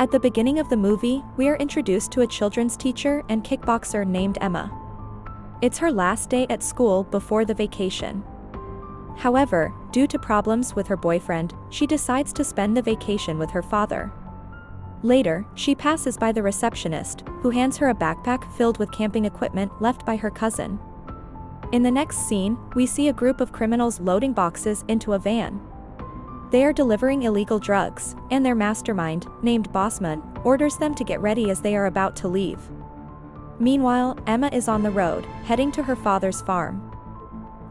At the beginning of the movie, we are introduced to a children's teacher and kickboxer named Emma. It's her last day at school before the vacation. However, due to problems with her boyfriend, she decides to spend the vacation with her father. Later, she passes by the receptionist, who hands her a backpack filled with camping equipment left by her cousin. In the next scene, we see a group of criminals loading boxes into a van. They are delivering illegal drugs, and their mastermind, named Bossman, orders them to get ready as they are about to leave. Meanwhile, Emma is on the road, heading to her father's farm.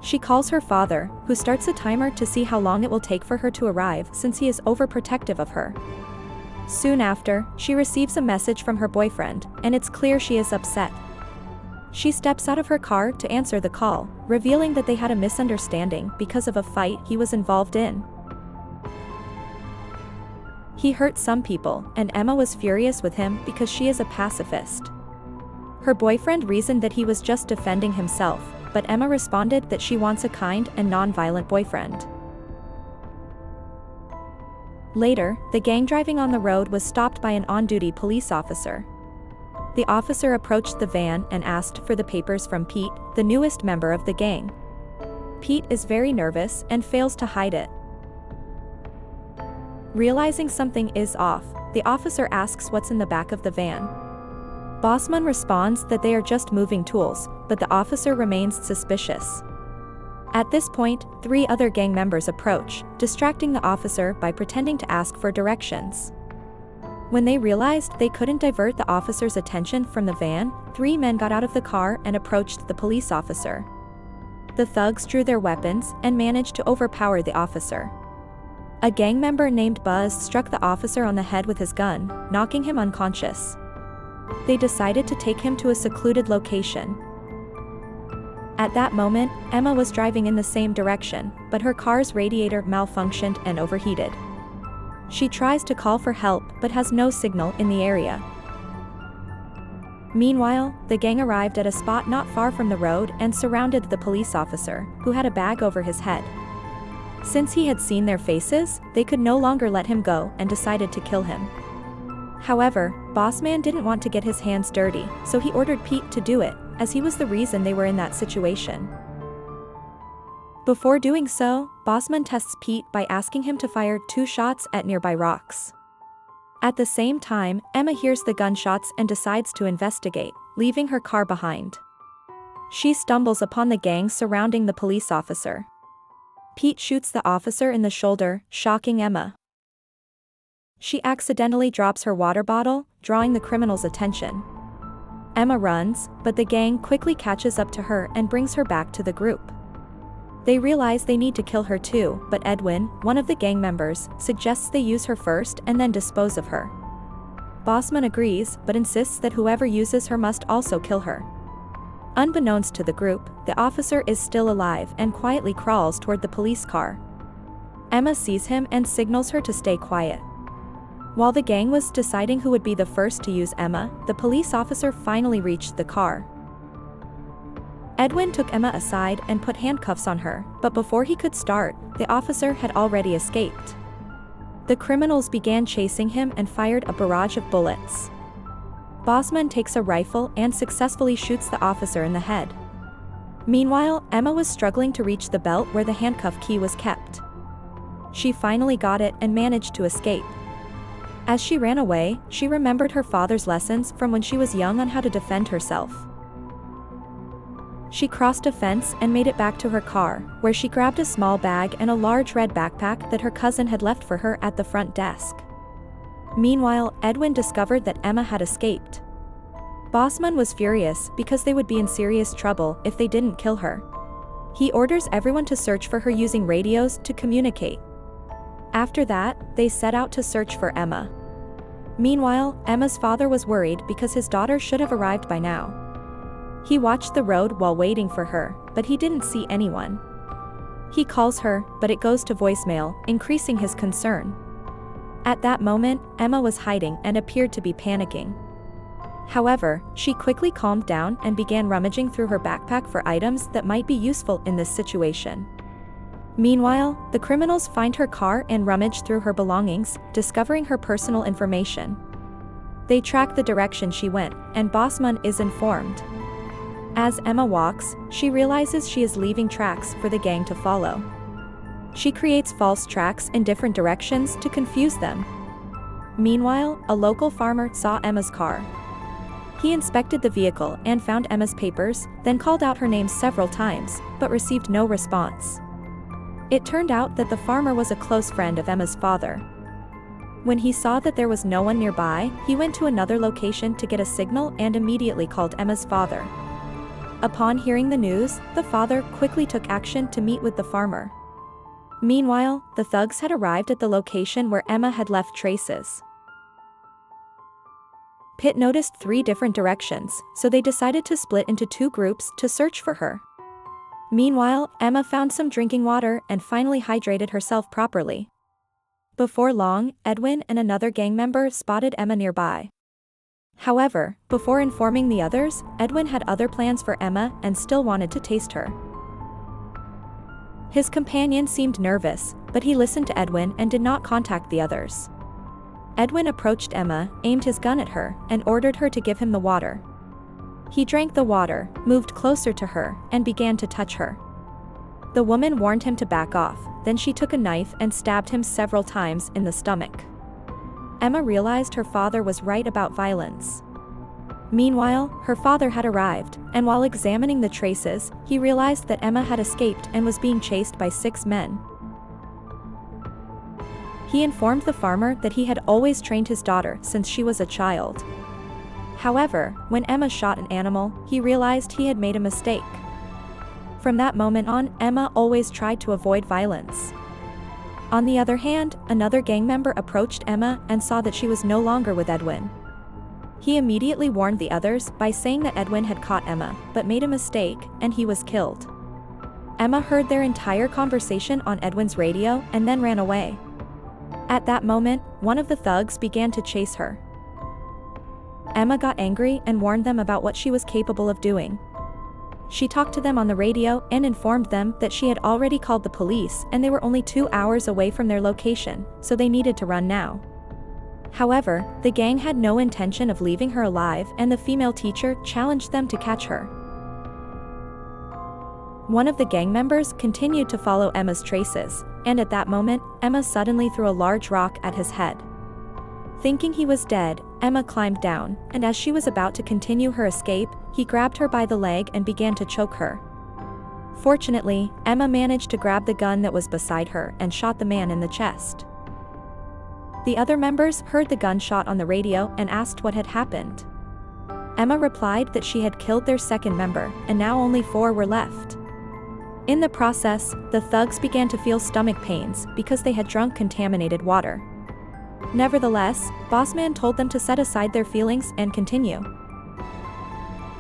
She calls her father, who starts a timer to see how long it will take for her to arrive since he is overprotective of her. Soon after, she receives a message from her boyfriend, and it's clear she is upset. She steps out of her car to answer the call, revealing that they had a misunderstanding because of a fight he was involved in. He hurt some people, and Emma was furious with him because she is a pacifist. Her boyfriend reasoned that he was just defending himself, but Emma responded that she wants a kind and non-violent boyfriend. Later, the gang driving on the road was stopped by an on-duty police officer. The officer approached the van and asked for the papers from Pete, the newest member of the gang. Pete is very nervous and fails to hide it. Realizing something is off, the officer asks what's in the back of the van. Bossman responds that they are just moving tools, but the officer remains suspicious. At this point, 3 other gang members approach, distracting the officer by pretending to ask for directions. When they realized they couldn't divert the officer's attention from the van, 3 men got out of the car and approached the police officer. The thugs drew their weapons and managed to overpower the officer. A gang member named Buzz struck the officer on the head with his gun, knocking him unconscious. They decided to take him to a secluded location. At that moment, Emma was driving in the same direction, but her car's radiator malfunctioned and overheated. She tries to call for help but has no signal in the area. Meanwhile, the gang arrived at a spot not far from the road and surrounded the police officer, who had a bag over his head. Since he had seen their faces, they could no longer let him go and decided to kill him. However, Bossman didn't want to get his hands dirty, so he ordered Pete to do it, as he was the reason they were in that situation. Before doing so, Bossman tests Pete by asking him to fire 2 shots at nearby rocks. At the same time, Emma hears the gunshots and decides to investigate, leaving her car behind. She stumbles upon the gang surrounding the police officer. Pete shoots the officer in the shoulder, shocking Emma. She accidentally drops her water bottle, drawing the criminals' attention. Emma runs, but the gang quickly catches up to her and brings her back to the group. They realize they need to kill her too, but Edwin, one of the gang members, suggests they use her first and then dispose of her. Bossman agrees, but insists that whoever uses her must also kill her. Unbeknownst to the group, the officer is still alive and quietly crawls toward the police car. Emma sees him and signals her to stay quiet. While the gang was deciding who would be the first to use Emma, the police officer finally reached the car. Edwin took Emma aside and put handcuffs on her, but before he could start, the officer had already escaped. The criminals began chasing him and fired a barrage of bullets. Bossman takes a rifle and successfully shoots the officer in the head. Meanwhile, Emma was struggling to reach the belt where the handcuff key was kept. She finally got it and managed to escape. As she ran away, she remembered her father's lessons from when she was young on how to defend herself. She crossed a fence and made it back to her car, where she grabbed a small bag and a large red backpack that her cousin had left for her at the front desk. Meanwhile, Edwin discovered that Emma had escaped. Bossman was furious because they would be in serious trouble if they didn't kill her. He orders everyone to search for her using radios to communicate. After that, they set out to search for Emma. Meanwhile, Emma's father was worried because his daughter should have arrived by now. He watched the road while waiting for her, but he didn't see anyone. He calls her, but it goes to voicemail, increasing his concern. At that moment, Emma was hiding and appeared to be panicking. However, she quickly calmed down and began rummaging through her backpack for items that might be useful in this situation. Meanwhile, the criminals find her car and rummage through her belongings, discovering her personal information. They track the direction she went, and Bossman is informed. As Emma walks, she realizes she is leaving tracks for the gang to follow. She creates false tracks in different directions to confuse them. Meanwhile, a local farmer saw Emma's car. He inspected the vehicle and found Emma's papers, then called out her name several times, but received no response. It turned out that the farmer was a close friend of Emma's father. When he saw that there was no one nearby, he went to another location to get a signal and immediately called Emma's father. Upon hearing the news, the father quickly took action to meet with the farmer. Meanwhile, the thugs had arrived at the location where Emma had left traces. Pitt noticed 3 different directions, so they decided to split into 2 groups to search for her. Meanwhile, Emma found some drinking water and finally hydrated herself properly. Before long, Edwin and another gang member spotted Emma nearby. However, before informing the others, Edwin had other plans for Emma and still wanted to taste her. His companion seemed nervous, but he listened to Edwin and did not contact the others. Edwin approached Emma, aimed his gun at her, and ordered her to give him the water. He drank the water, moved closer to her, and began to touch her. The woman warned him to back off, then she took a knife and stabbed him several times in the stomach. Emma realized her father was right about violence. Meanwhile, her father had arrived, and while examining the traces, he realized that Emma had escaped and was being chased by 6 men. He informed the farmer that he had always trained his daughter since she was a child. However, when Emma shot an animal, he realized he had made a mistake. From that moment on, Emma always tried to avoid violence. On the other hand, another gang member approached Emma and saw that she was no longer with Edwin. He immediately warned the others by saying that Edwin had caught Emma, but made a mistake, and he was killed. Emma heard their entire conversation on Edwin's radio and then ran away. At that moment, one of the thugs began to chase her. Emma got angry and warned them about what she was capable of doing. She talked to them on the radio and informed them that she had already called the police and they were only 2 hours away from their location, so they needed to run now. However, the gang had no intention of leaving her alive and the female teacher challenged them to catch her. One of the gang members continued to follow Emma's traces, and at that moment, Emma suddenly threw a large rock at his head. Thinking he was dead, Emma climbed down, and as she was about to continue her escape, he grabbed her by the leg and began to choke her. Fortunately, Emma managed to grab the gun that was beside her and shot the man in the chest. The other members heard the gunshot on the radio and asked what had happened. Emma replied that she had killed their second member, and now only 4 were left. In the process, the thugs began to feel stomach pains because they had drunk contaminated water. Nevertheless, Bossman told them to set aside their feelings and continue.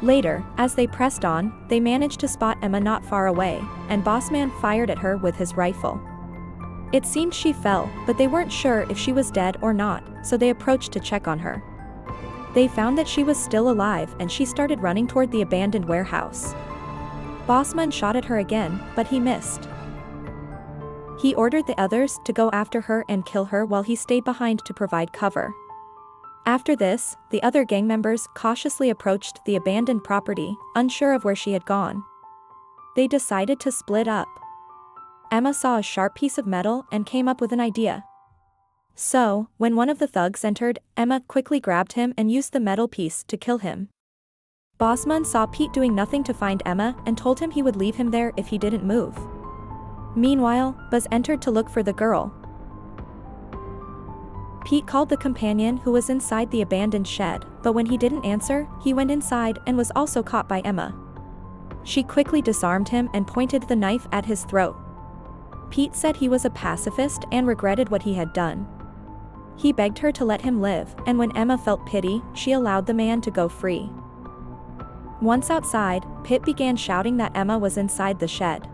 Later, as they pressed on, they managed to spot Emma not far away, and Bossman fired at her with his rifle. It seemed she fell, but they weren't sure if she was dead or not, so they approached to check on her. They found that she was still alive and she started running toward the abandoned warehouse. Bossman shot at her again, but he missed. He ordered the others to go after her and kill her while he stayed behind to provide cover. After this, the other gang members cautiously approached the abandoned property, unsure of where she had gone. They decided to split up. Emma saw a sharp piece of metal and came up with an idea. So, when one of the thugs entered, Emma quickly grabbed him and used the metal piece to kill him. Bossman saw Pete doing nothing to find Emma and told him he would leave him there if he didn't move. Meanwhile, Buzz entered to look for the girl. Pete called the companion who was inside the abandoned shed, but when he didn't answer, he went inside and was also caught by Emma. She quickly disarmed him and pointed the knife at his throat. Pete said he was a pacifist and regretted what he had done. He begged her to let him live, and when Emma felt pity, she allowed the man to go free. Once outside, Pitt began shouting that Emma was inside the shed.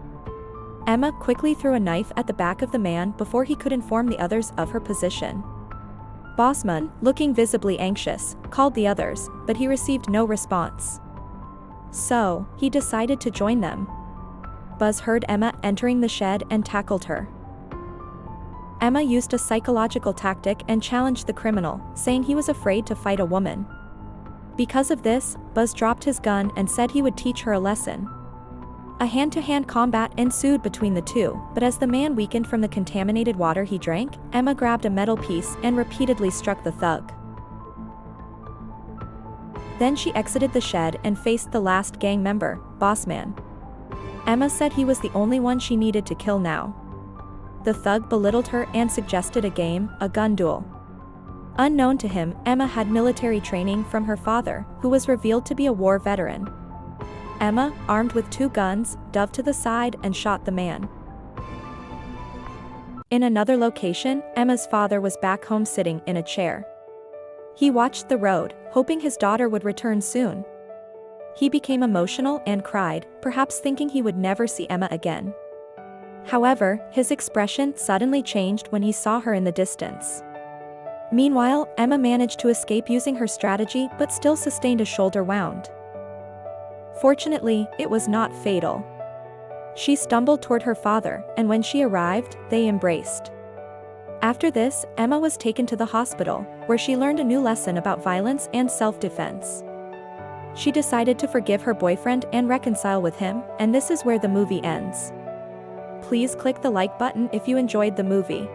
Emma quickly threw a knife at the back of the man before he could inform the others of her position. Bossman, looking visibly anxious, called the others, but he received no response. So, he decided to join them. Buzz heard Emma entering the shed and tackled her. Emma used a psychological tactic and challenged the criminal, saying he was afraid to fight a woman. Because of this, Buzz dropped his gun and said he would teach her a lesson. A hand-to-hand combat ensued between the two, but as the man weakened from the contaminated water he drank, Emma grabbed a metal piece and repeatedly struck the thug. Then she exited the shed and faced the last gang member, Bossman. Emma said he was the only one she needed to kill now. The thug belittled her and suggested a game, a gun duel. Unknown to him, Emma had military training from her father, who was revealed to be a war veteran. Emma, armed with 2 guns, dove to the side and shot the man. In another location, Emma's father was back home sitting in a chair. He watched the road, hoping his daughter would return soon. He became emotional and cried, perhaps thinking he would never see Emma again. However, his expression suddenly changed when he saw her in the distance. Meanwhile, Emma managed to escape using her strategy but still sustained a shoulder wound. Fortunately, it was not fatal. She stumbled toward her father, and when she arrived, they embraced. After this, Emma was taken to the hospital, where she learned a new lesson about violence and self-defense. She decided to forgive her boyfriend and reconcile with him, and this is where the movie ends. Please click the like button if you enjoyed the movie.